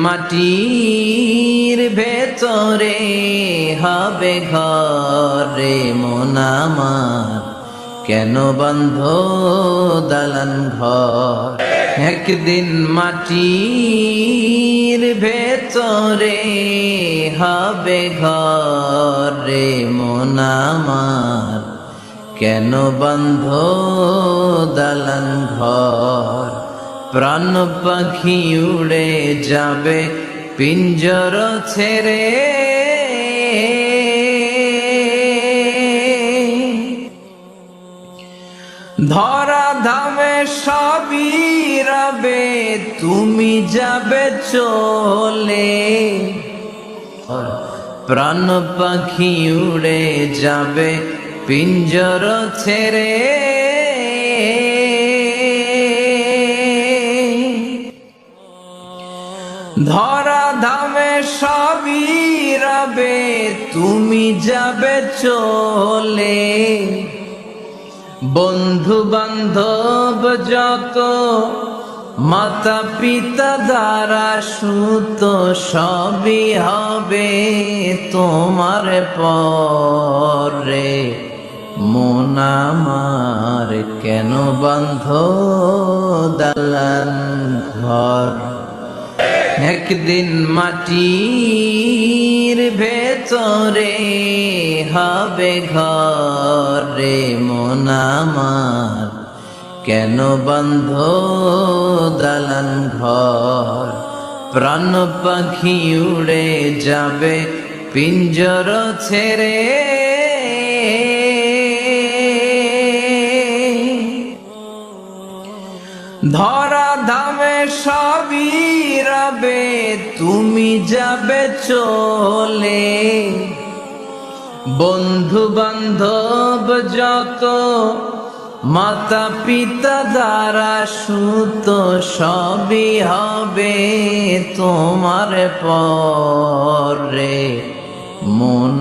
মাটির ভেতরে হবে ঘর রে মন আমার, কেন বন্ধ দালান ঘর। একদিন মাটির ভেতরে হবে ঘর রে মন আমার, কেন বন্ধ দালান ঘর। প্রাণ পাখি উড়ে যাবে পিঞ্জর ছেড়ে, ধরা ধামে সবই রবে তুমি যাবে চলে। প্রাণ পাখি উড়ে যাবে পিঞ্জর ছেড়ে, ধরা ধামে সবই রবে তুমি যাবে চলে। বন্ধু বান্ধব যত মাতা পিতা দ্বারা সুত সবই হবে তোমার পরে মন আমার, কেন বন্ধ দালান ঘর। একদিন মাটির ভেতরে হবে ঘর রে মন আমার, কেন বন্ধ দালান ঘর। প্রাণ পাখি উড়ে যাবে পিঞ্জর ছেড়ে, ধরা ধামে সবই রবে তুমি যাবে চলে। বন্ধু বান্ধব যত মাতা পিতা দ্বারা সুত সবই হবে তোমার পরে মন